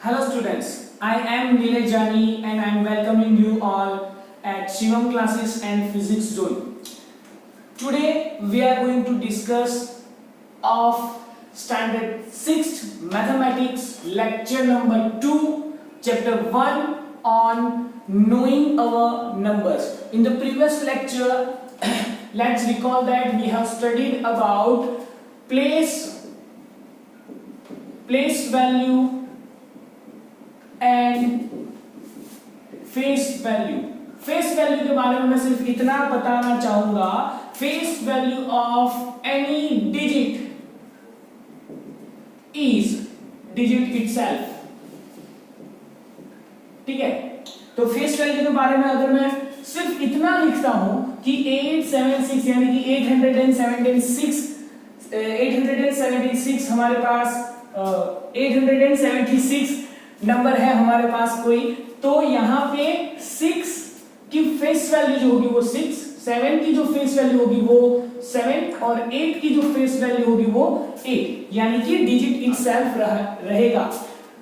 Hello students, I am Neeraj Jani and I am welcoming you all at Shivam Classes and Physics Zone. Today we are going to discuss of Standard 6th Mathematics Lecture number 2, Chapter 1 on knowing our numbers. In the previous lecture, let's recall that we have studied about place value and face value के बारे में मैं सिर्फ इतना बताना चाहूंगा, face value of any digit is digit itself. ठीक है, तो फेस वैल्यू के बारे में अगर मैं सिर्फ इतना लिखता हूं कि 876 यानी कि 876 हमारे पास 876 नंबर है हमारे पास कोई, तो यहाँ पे 6 की फेस वैल्यू जो होगी वो 6, 7 की जो फेस वैल्यू होगी वो 7 और 8 की जो फेस वैल्यू होगी वो 8, यानी कि डिजिट इटसेल्फ रहेगा।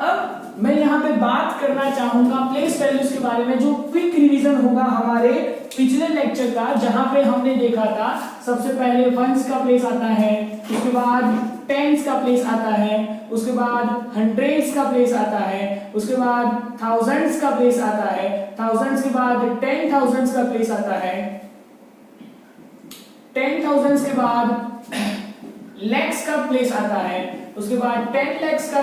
अब मैं यहाँ पे बात करना चाहूंगा प्लेस वैल्यूज के बारे में, जो क्विक रिवीजन होगा हमारे पिछले लेक्चर का, जहां पे हमने देखा था सबसे पहले वंस का प्लेस आता है, उसके बाद टेंस का प्लेस आता है, उसके बाद हंड्रेड्स का प्लेस आता है, उसके बाद थाउजेंड्स का प्लेस आता है, थाउजेंड्स के बाद 10,000 का प्लेस आता है, 10,000 के बाद लैक्स का प्लेस आता है, उसके बाद 10 lakhs का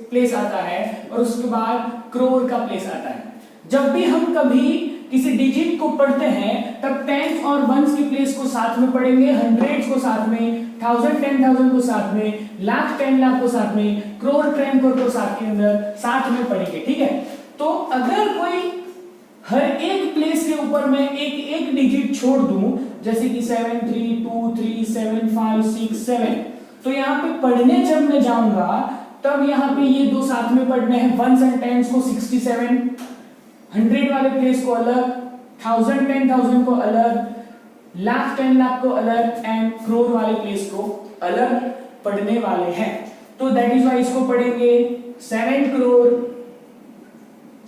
प्लेस आता है और उसके बाद करोड़ का प्लेस आता है। जब भी हम कभी किसी डिजिट को पढ़ते हैं तब टेंस और वंस की प्लेस को साथ में पढ़ेंगे, हंड्रेड्स को साथ में, 1000 को साथ में, लाख 10 लाख को साथ में, करोड़ 10 करोड़ को साथ के अंदर साथ में पढ़ेंगे। ठीक है, तो अगर कोई हर एक प्लेस के ऊपर मैं एक डिजिट छोड़ दूं, जैसे कि 7 3 2 3 7 5 6 7, तो यहाँ पे पढ़ने जब मैं जाऊंगा तब यहाँ पे ये दो साथ में पढ़ने हैं, वंस एंड टेंस को 67, 100 वाले प्लेस को अलग, 1000 10,000 को अलग, लाख 10 लाख को अलग एंड करोड़ वाले प्लेस को अलग पढ़ने वाले हैं। तो दैट इज व्हाई इसको पढ़ेंगे 7 करोड़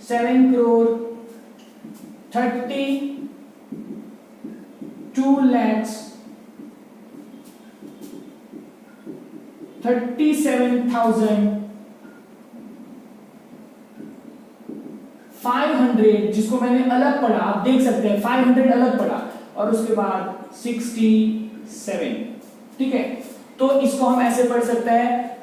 32 lakhs 37,500, जिसको मैंने अलग पढ़ा, आप देख सकते हैं 500 अलग पढ़ा, और उसके बाद 67। ठीक है, तो इसको हम ऐसे पढ़ सकते हैं।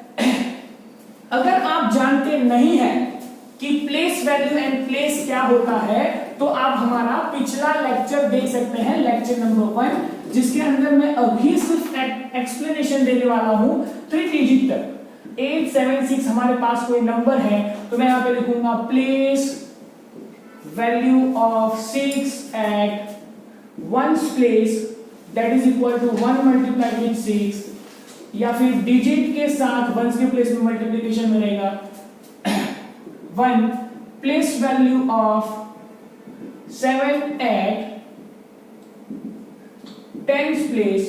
अगर आप जानते नहीं हैं कि प्लेस वैल्यू एंड प्लेस क्या होता है, तो आप हमारा पिछला लेक्चर देख सकते हैं, लेक्चर नंबर 1, जिसके अंदर मैं अभी सिर्फ एक्सप्लेनेशन देने वाला हूं 3 डिजिट तक। 876 हमारे पास कोई नंबर है तो मैं यहां पे लिखूंगा place value of 6 at ones place, that is equal to 1 multiplied with 6, या फिर डिजिट के साथ वंस के प्लेस में मल्टीप्लिकेशन में रहेगा 1 place value of 7 at tens place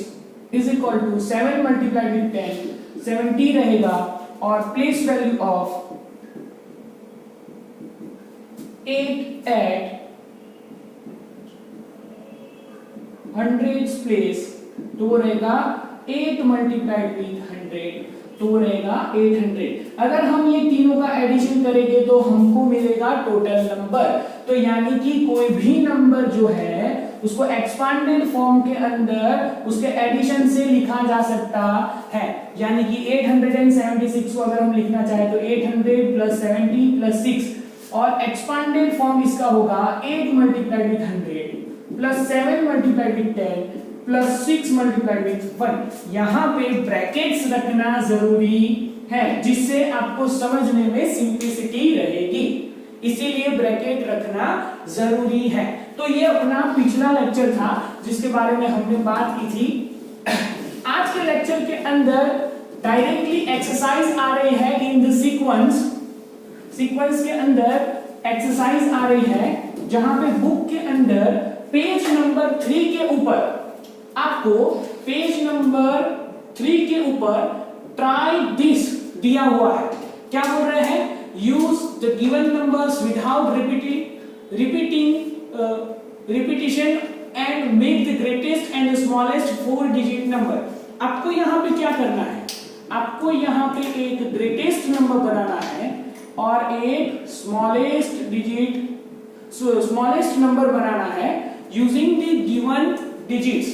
is equal to 7 multiplied with 10, 70 रहेगा, और place value of 8 at hundreds place, तो वो रहेगा 8 मल्टीप्लाइड विद 100, तो वो रहेगा 800। अगर हम ये तीनों का एडिशन करेंगे तो हमको मिलेगा टोटल नंबर। तो यानी कि कोई भी नंबर जो है उसको एक्सपांडेड फॉर्म के अंदर उसके एडिशन से लिखा जा सकता है, यानी कि 876 को अगर हम लिखना चाहे तो 800 प्लस 70 प्लस 6, और एक्सपांडेड फॉर्म इसका होगा 8 multiplied with 100 plus 7 multiplied with 10 plus 6 multiplied with 1। यहाँ पे ब्रैकेट्स रखना जरूरी है, जिससे आपको समझने में सिंपलिसिटी रहेगी, इसीलिए ब्रैकेट रखना जरूरी है। तो ये अपना पिछला लेक्चर था जिसके बारे में हमने बात की थी। आज के लेक्चर के अंदर डायरेक्टली एक्सरसाइज आ रही है इन द सीक्वेंस के अंदर एक्सरसाइज आ रही है, जहां पे बुक के अंदर पेज नंबर 3 के ऊपर आपको पेज नंबर 3 के ऊपर ट्राई दिस दिया हुआ है। क्या बोल रहे हैं? Use the given numbers without repetition and make the greatest and the smallest 4 digit number। आपको यहाँ पे क्या करना है, आपको यहाँ पे एक ग्रेटेस्ट नंबर बनाना है और एक स्मॉलेस्ट नंबर बनाना है यूजिंग द गिवन डिजिट्स।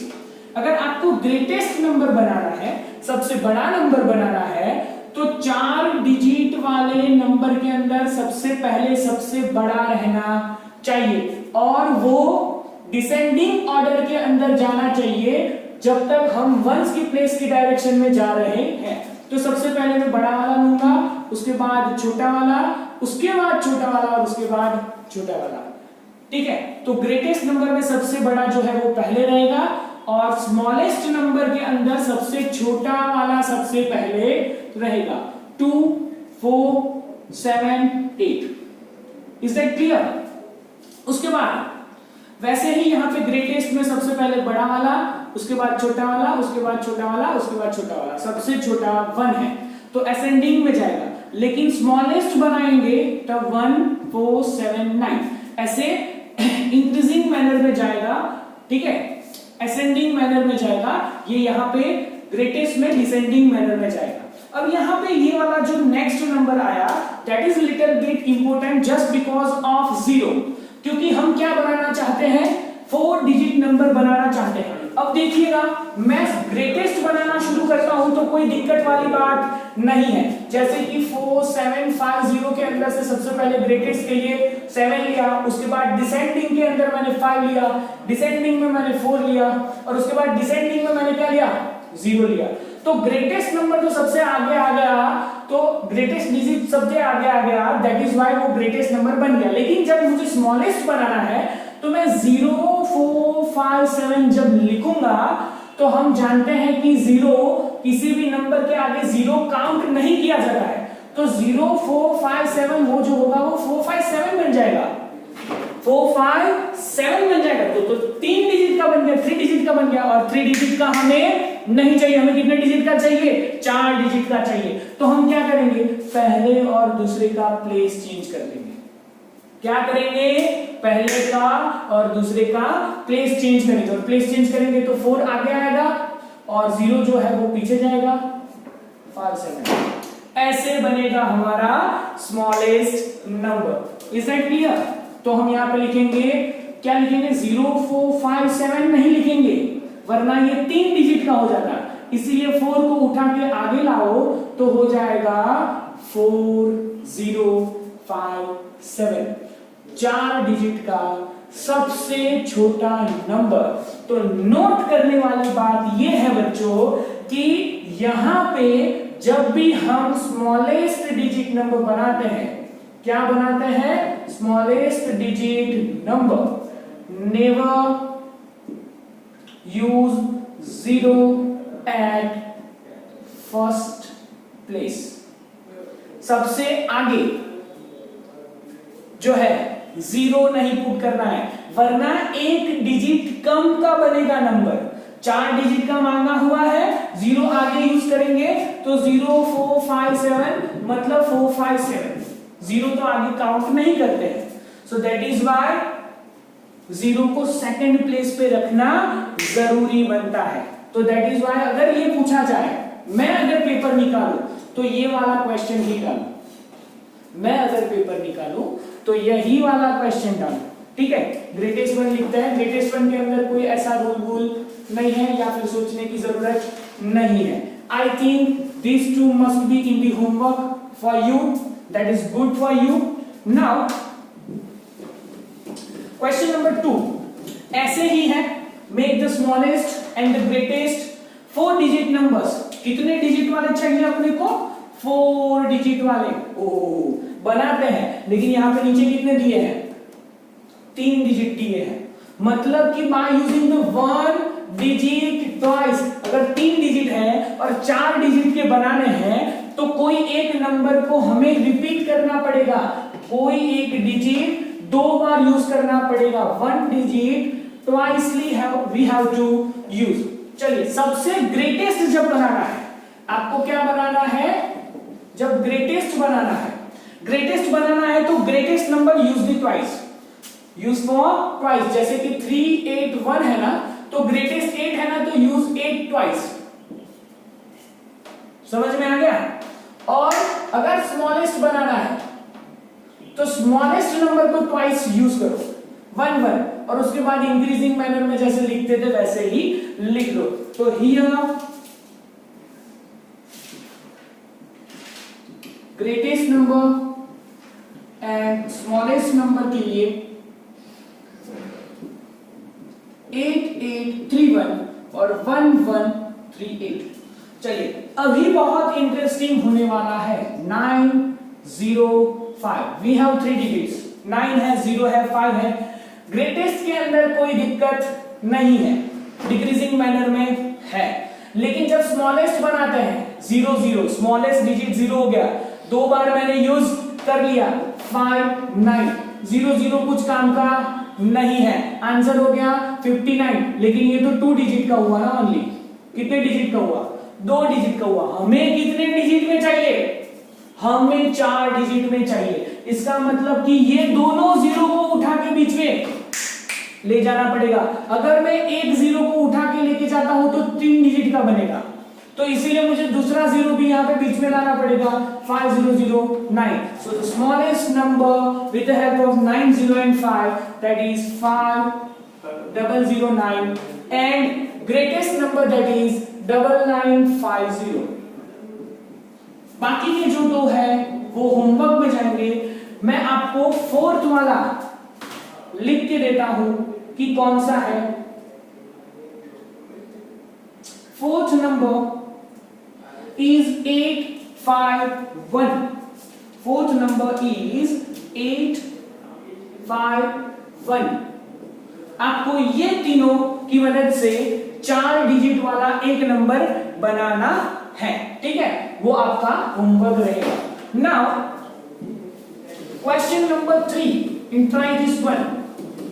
अगर आपको ग्रेटेस्ट नंबर बनाना है, सबसे बड़ा नंबर बनाना है, तो 4 डिजिट वाले नंबर के अंदर सबसे पहले सबसे बड़ा रहना चाहिए और वो डिसेंडिंग ऑर्डर के अंदर जाना चाहिए जब तक हम वंस की प्लेस की डायरेक्शन में जा रहे हैं। तो सबसे पहले मैं बड़ा वाला लूंगा, उसके बाद छोटा वाला, उसके बाद छोटा वाला और उसके बाद छोटा वाला। ठीक है, तो ग्रेटेस्ट नंबर में सबसे बड़ा जो है वो पहले रहेगा और स्मॉलेस्ट नंबर के अंदर सबसे छोटा वाला सबसे पहले रहेगा। 2, 4, 7, 8। Is that clear? उसके बाद वैसे ही यहाँ पे ग्रेटेस्ट में सबसे पहले बड़ा वाला, उसके बाद छोटा वाला, उसके बाद छोटा वाला, उसके बाद छोटा वाला, सबसे छोटा 1 है तो असेंडिंग में जाएगा। लेकिन स्मॉलेस्ट बनाएंगे तब 1, 4, 7, 9 ऐसे इंक्रीजिंग मैनर में जाएगा। ठीक है, असेंडिंग मैनर में जाएगा, ये यहाँ पे ग्रेटेस्ट में डिसेंडिंग मैनर में जाएगा। अब यहाँ पे ये वाला जो नेक्स्ट नंबर आया that is little bit important just because of 0, क्योंकि हम क्या बनाना चाहते हैं, 4 डिजिट नंबर बनाना चाहते हैं। अब देखिएगा मैं ग्रेटेस्ट बनाना शुरू करता हूं तो कोई दिक्कत वाली बात नहीं है, जैसे कि 4, 7, 5, 0 के अंदर से सबसे पहले ग्रेटेस्ट के लिए 7 लिया, उसके बाद डिसेंडिंग के अंदर मैंने 5 लिया, डिसेंडिंग में मैंने 4 लिया और उसके बाद डिसेंडिंग में मैंने क्या लिया, 0 लिया। तो ग्रेटेस्ट नंबर जो सबसे आगे आ गया, तो ग्रेटेस्ट डिजिट सबसे आगे आ गया, दैट इज व्हाई वो ग्रेटेस्ट नंबर बन गया। लेकिन जब मुझे स्मॉलेस्ट बनाना है तो मैं 0, 4, 5, 7 जब लिखूंगा तो हम जानते हैं कि 0 किसी भी नंबर के आगे 0 काउंट नहीं किया जाता है, तो 0, 4, 5, 7 वो जो होगा वो 4, 5, 7 बन जाएगा, 4, 5, 7 बन जाएगा। तो 3 डिजिट का बन गया, 3 डिजिट का बन गया और 3 डिजिट का हमें नहीं चाहिए, हमें कितने डिजिट का चाहिए, 4 डिजिट का चाहिए। तो हम क्या करेंगे, पहले और दूसरे का प्लेस चेंज कर लेंगे। क्या करेंगे, पहले का और दूसरे का प्लेस चेंज करेंगे और प्लेस चेंज करेंगे तो 4 आगे आएगा और 0 जो है वो पीछे जाएगा, 5, 7 ऐसे बनेगा हमारा smallest number. Is that clear? तो हम यहाँ पे लिखेंगे, क्या लिखेंगे, 0, 4, 5, 7 नहीं लिखेंगे वरना ये 3 डिजिट का हो जाता, इसीलिए 4 को उठा के आगे लाओ तो हो जाएगा 4, 0, 5, 7 4 डिजिट का सबसे छोटा नंबर। तो नोट करने वाली बात यह है बच्चों कि यहां पे जब भी हम स्मॉलेस्ट डिजिट नंबर बनाते हैं, क्या बनाते हैं, smallest digit number, never use 0 at first place. सबसे आगे जो है 0 नहीं पुट करना है वरना एक डिजिट कम का बनेगा नंबर। 4 डिजिट का मांगा हुआ है, 0 आगे यूज करेंगे तो 0, 4, 5, 7 मतलब 4, 5, 7, 0 तो आगे काउंट नहीं करते हैं। सो दैट इज व्हाई 0 को सेकंड प्लेस पे रखना जरूरी बनता है। तो दैट इज व्हाई अगर ये पूछा जाए, मैं अगर पेपर निकालूं तो ये वाला क्वेश्चन ही डालूं, मैं अगर पेपर निकालूं तो यही वाला क्वेश्चन डालूं। ठीक है, ग्रेटेस्ट वन लिखते हैं, ग्रेटेस्ट वन के अंदर कोई ऐसा रूल नहीं है या फिर सोचने की जरूरत नहीं है। I think this too must be in the homework for you, that is good for you. Now question number 2 ऐसे ही है, make the smallest and the greatest 4 digit numbers. कितने डिजिट वाले चाहिए अपने को, 4 डिजिट वाले। ओ बनाते हैं, लेकिन यहां पे नीचे कितने दिए हैं, 3 डिजिट दिए हैं, मतलब कि by using the 1 digit twice. अगर 3 डिजिट है और 4 डिजिट के बनाने हैं तो कोई एक नंबर को हमें रिपीट करना पड़ेगा, कोई एक डिजिट 2 बार यूज करना पड़ेगा। 1 digit twicely we have to use. चलिए, सबसे ग्रेटेस्ट जब बनाना है, आपको क्या बनाना है, जब ग्रेटेस्ट बनाना है ग्रेटेस्ट बनाना है तो greatest number use the twice, use for twice. जैसे कि 3 8 1 है ना, तो ग्रेटेस्ट 8 है ना, तो यूज 8 ट्वाइस। समझ में आ गया? और अगर स्मॉलेस्ट बनाना है तो स्मॉलेस्ट नंबर को ट्वाइस यूज करो, 1 1, और उसके बाद इंक्रीजिंग मैनर में जैसे लिखते थे वैसे ही लिख दो। तो here greatest number and smallest number के लिए 8 8 3 1 और 1 1 3 8। चलिए अभी बहुत इंटरेस्टिंग होने वाला है। 9 0 5 वी हैव 3 डिजिट्स, 9 है, 0 है, 5 है। ग्रेटेस्ट के अंदर कोई दिक्कत नहीं है, डिक्रीजिंग मैनर में है। लेकिन जब स्मॉलेस्ट बनाते हैं 0 0, स्मॉलेस्ट डिजिट 0 हो गया, 2 बार मैंने यूज कर लिया, 5 9, 0 0 कुछ काम का नहीं है, आंसर हो गया 59। लेकिन ये तो 2 डिजिट का हुआ ना ओनली। कितने डिजिट का हुआ? 2 डिजिट का हुआ। हमें कितने डिजिट में चाहिए? हमें 4 डिजिट में चाहिए। इसका मतलब कि ये दोनों 0 को उठा के बीच में ले जाना पड़ेगा। अगर मैं एक 0 को उठा के लेके जाता हूं तो 3 डिजिट का बनेगा, तो इसीलिए मुझे दूसरा 0 भी यहाँ पे बीच में लाना पड़ेगा। 5009। So the smallest number with the help of 9 0 and 5, that is 5009, and greatest number that is 9950। बाकी के जो 2 है वो होमवर्क में जाएंगे। मैं आपको 4th वाला लिख के देता हूं कि कौन सा है। 4th number is 851। 4th number is 851। आपको ये तीनों की मदद से 4 डिजिट वाला एक नंबर बनाना है, ठीक है? वो आपका होमवर्क रहेगा। Now question number 3 in try this one.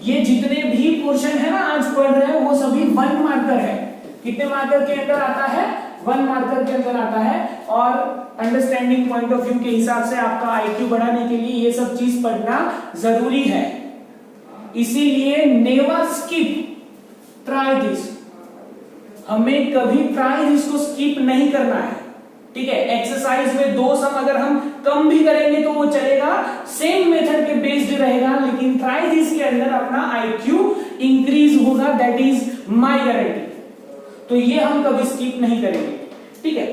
ये जितने भी पोर्शन है ना आज पढ़ रहे हैं वो सभी 1 मार्कर है। कितने मार्कर के अंदर आता है? 1 मार्कर के अंदर आता है। और अंडरस्टैंडिंग पॉइंट ऑफ व्यू के हिसाब से आपका आईक्यू बढ़ाने के लिए ये सब चीज पढ़ना जरूरी है। इसीलिए नेवर स्किप ट्राई दिस। हमें कभी ट्राई दिस को स्किप नहीं करना है, ठीक है? एक्सरसाइज में 2 सम अगर हम कम भी करेंगे तो वो चलेगा, सेम मेथड पे बेस्ड रहेगा, लेकिन ट्राई दिस के अंदर अपना आईक्यू इंक्रीज होगा, दैट इज माय गारंटी। तो ये हम कभी स्किप नहीं करेंगे, ठीक है?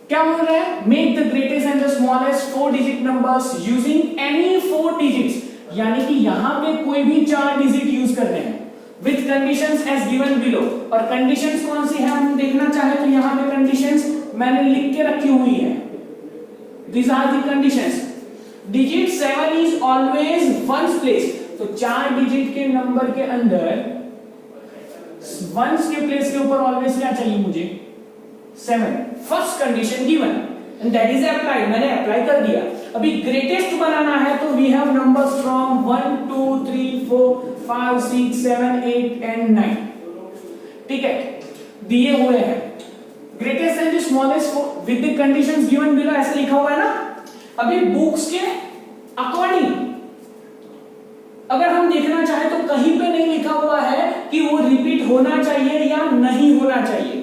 क्या बोल रहा है? Make the greatest and the smallest 4 digit numbers using any 4 digits, यानी कि यहां पे कोई भी 4 डिजिट यूज करने हैं with conditions as given below. और कंडीशंस कौन सी है हम देखना चाहे तो यहां पे कंडीशंस मैंने लिख के रखी हुई है। These are the conditions. Digit 7 is always ones place। तो 4 डिजिट के नंबर के अंदर वंस के प्लेस के ऊपर ऑलवेज क्या चाहिए मुझे? 7। First condition given and that is applied. मैंने अप्लाई कर दिया। अभी ग्रेटेस्ट बनाना है तो we have numbers from 1 2 3 4 5 6 7 8 and 9, ठीक है? दिए हुए हैं। Greatest and smallest with the conditions given below, ऐसे लिखा हुआ है ना। अभी बुक्स के अकॉर्डिंग अगर हम देखना चाहे तो कहीं पे नहीं लिखा हुआ है कि वो रिपीट होना चाहिए या नहीं होना चाहिए,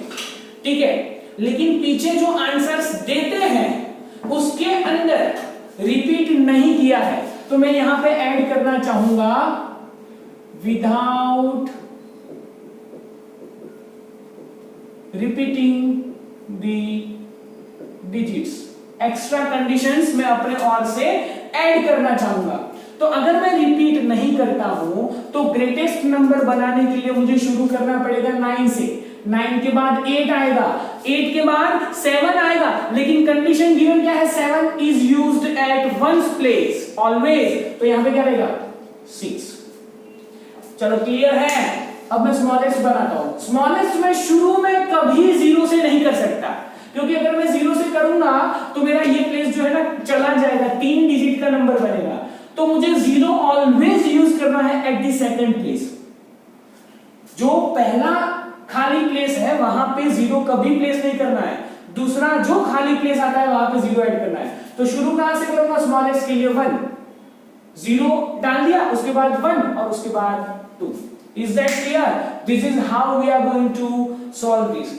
ठीक है? लेकिन पीछे जो आंसर्स देते हैं उसके अंदर रिपीट नहीं किया है, तो मैं यहां पे ऐड करना चाहूंगा without repeating the digits. Extra conditions मैं अपने और से ऐड करना चाहूंगा। तो अगर मैं रिपीट नहीं करता हूं तो ग्रेटेस्ट नंबर बनाने के लिए मुझे शुरू करना पड़ेगा 9 से। 9 के बाद 8 आएगा, 8 के बाद 7 आएगा, लेकिन कंडीशन गिवन क्या है? 7 is used eight ones place always. तो यहां पे क्या रहेगा? 6। चलो क्लियर है? अब मैं स्मॉलेस्ट बनाता हूं। स्मॉलेस्ट में शुरू में कभी 0 से नहीं कर सकता, क्योंकि अगर मैं 0 से करूंगा तो मेरा ये प्लेस जो है ना चला जाएगा, 3 डिजिट का नंबर बनेगा। तो मुझे 0 ऑलवेज यूज करना है एट द सेकंड प्लेस। जो पहला खाली प्लेस है वहां पे 0 कभी प्लेस नहीं करना है। दूसरा जो खाली प्लेस आता है वहां पे 0 ऐड करना है। तो शुरू कहां से करूंगा, स्मॉलेस्ट के लिए 1, 0 डाल दिया, उसके बाद 1 और उसके बाद 2। Is that clear? This is how we are going to solve this.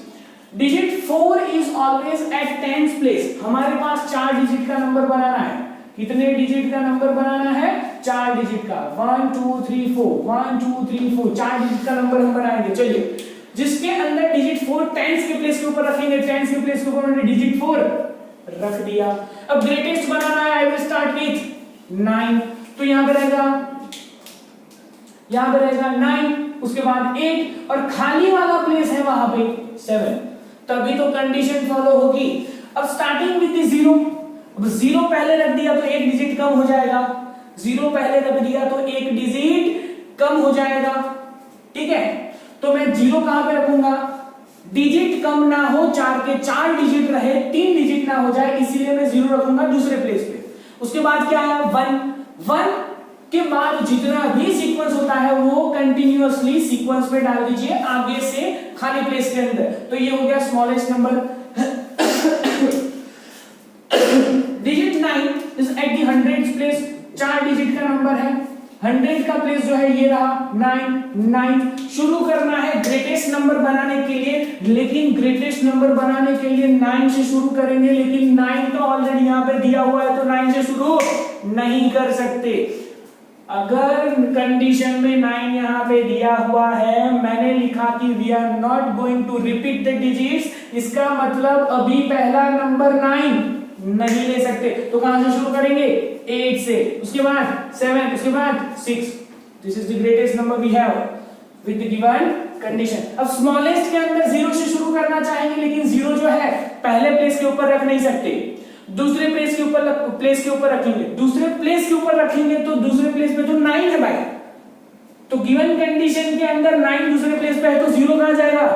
Digit 4 is always at 10th place. हमारे पास 4 डिजिट का नंबर बनाना है। कितने डिजिट का नंबर बनाना है? 4 डिजिट का। 1 2 3 4, 1 2 3 4, 4 डिजिट का नंबर हम बनाएंगे। चलिए, जिसके अंदर डिजिट 4 10th के प्लेस के ऊपर रखेंगे, 10th के प्लेस के ऊपर हमने डिजिट 4 रख दिया। अब ग्रेटेस्ट बनाना है, आई विल स्टार्ट विथ 9। तो यहां पे रहेगा 9, उसके बाद 8 और खाली वाला प्लेस है वहां पे 7। तभी तो कंडीशन फॉलो होगी। अब स्टार्टिंग विद 0, अब 0 पहले रख दिया तो एक डिजिट कम हो जाएगा, 0 पहले रख दिया तो एक डिजिट कम हो जाएगा। ठीक है, तो मैं 0 कहां पे रखूंगा? डिजिट कम ना हो, 4 के 4 डिजिट रहे, 3 डिजिट ना हो जाए, इसीलिए मैं 0 रखूंगा दूसरे प्लेस पे। उसके बाद क्या है? 1 के बाद जितना भी सीक्वेंस होता है वो कंटिन्यूअसली सीक्वेंस में डाल दीजिए आगे से खाली प्लेस के अंदर। तो ये हो गया smallest number. Digit 9 is at the 100th place. 4 digit का नंबर है, 100 का प्लेस जो है ये रहा 9। शुरू करना है ग्रेटेस्ट नंबर बनाने के लिए, लेकिन ग्रेटेस्ट नंबर बनाने के लिए 9 से शुरू करेंगे, लेकिन 9 तो ऑलरेडी यहां पे दिया हुआ है तो 9 से शुरू नहीं कर सकते। अगर कंडीशन में 9 यहां पे दिया हुआ है, मैंने लिखा कि we are not going to repeat the digits, इसका मतलब अभी पहला नंबर 9 नहीं ले सकते। तो कहां से शुरू करेंगे? 8 से, उसके बाद 7, उसके बाद 6। This is the greatest number we have with the given condition. अब स्मॉलेस्ट के अंदर 0 से शुरू करना चाहेंगे, लेकिन 0 जो है पहले प्लेस के ऊपर रख नहीं सकते, दूसरे प्लेस के ऊपर रखेंगे। दूसरे प्लेस के ऊपर रखेंगे तो दूसरे प्लेस पे तो 9 है भाई, तो गिवन कंडीशन के अंदर 9 दूसरे प्लेस पे है तो 0 कहां जाएगा?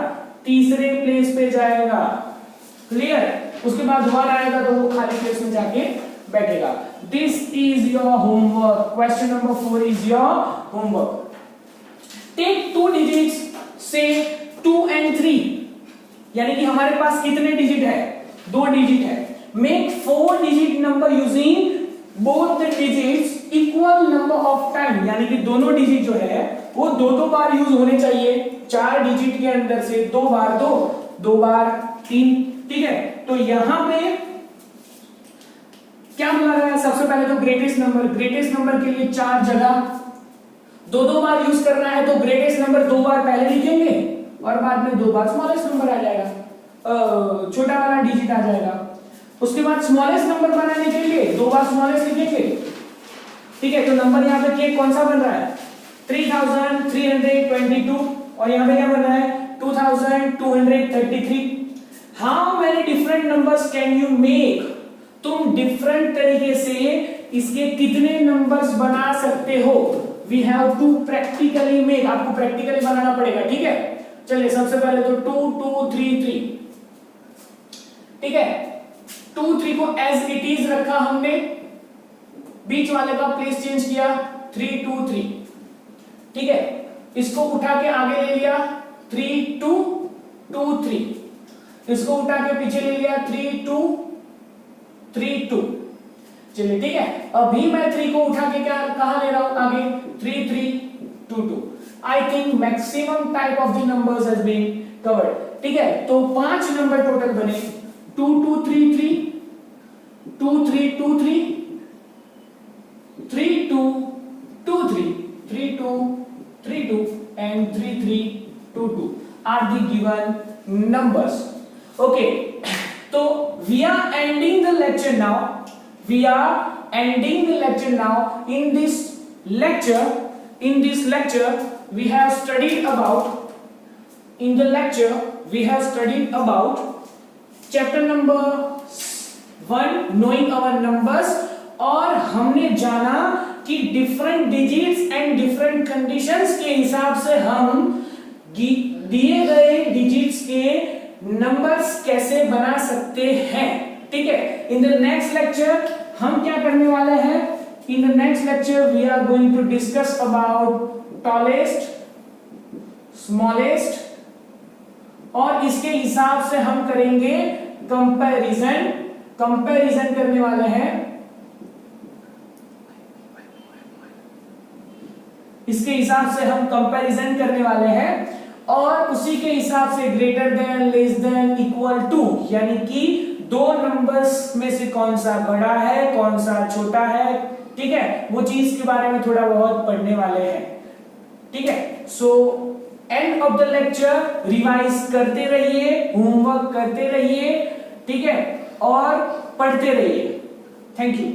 तीसरे प्लेस पे जाएगा। क्लियर? उसके बाद 1 आएगा तो वो खाली प्लेस में जाके बैठेगा। This is your homework. Question number 4 is your homework. Take 2 digits से 2 and 3, यानी कि हमारे पास कितने डिजिट है? 2 डिजिट है। Make 4 digit number using both the digits equal number of time, यानी कि दोनों डिजिट जो है वो 2 बार यूज होने चाहिए। 4 डिजिट के अंदर से 2 बार 2, 2 बार 3। ठीक है, तो यहां पे क्या मिला है? सबसे पहले तो ग्रेटेस्ट नंबर के लिए 4 जगह 2 बार यूज करना है, तो ग्रेटेस्ट नंबर 2 बार पहले लिखेंगे और बाद में 2 बार स्मॉलेस्ट नंबर आ जाएगा, छोटा वाला डिजिट आ जाएगा। उसके बाद स्मॉलेस्ट नंबर बनाने के लिए 2 बार स्मॉलेस्ट लिखेंगे। ठीक है, तो नंबर यहाँ पे कौन सा बन रहा है? 3322 और यहाँ पे क्या बन रहा है? 2233। How many different numbers can you make? तुम डिफरेंट तरीके से इसके कितने नंबर्स बना सकते हो? We have to practically make, आपको प्रैक्टिकली बनाना पड़ेगा। ठीक है, चलिए सबसे पहले तो 2 2 3 3। ठीक है, 2 3 को एज इट इज रखा हमने, बीच वाले का प्लेस चेंज किया 3 2 3। ठीक है, इसको उठा के आगे ले लिया 3 2 2 3, इसको उठा के पीछे ले लिया 3 2 3 2। चलिए ठीक है, अभी मैं 3 को उठा के क्या कहां ले रहा हूं? आगे 3 3 2 2। I think maximum type of the numbers has been covered. ठीक है, तो 5 नंबर टोटल बने 2 2 3 3, 2 3 2 3, 3 2 2 3, 3 2 3 2 and 3 3 2 2 are the given numbers. Okay, so we are ending the lecture now. We are ending the lecture now. In this lecture we have studied about, in the lecture we have studied about chapter number 1, knowing our numbers, और हमने जाना कि different digits and different conditions के हिसाब से हम दिए गए डिजिट्स के नंबर्स कैसे बना सकते हैं। ठीक है, इन द नेक्स्ट लेक्चर हम क्या करने वाले हैं? In the next lecture we are going to discuss about tallest, smallest, और इसके हिसाब से हम करेंगे कंपैरिजन करने वाले हैं, इसके हिसाब से हम कंपैरिजन करने वाले हैं और उसी के हिसाब से greater than, less than, equal to, यानी कि दो नंबर्स में से कौन सा बड़ा है कौन सा छोटा है, ठीक है, वो चीज के बारे में थोड़ा बहुत पढ़ने वाले हैं, ठीक है। So end of the lecture revise करते रहिए, होमवर्क करते रहिए, ठीक है, और पढ़ते रहिए। Thank you.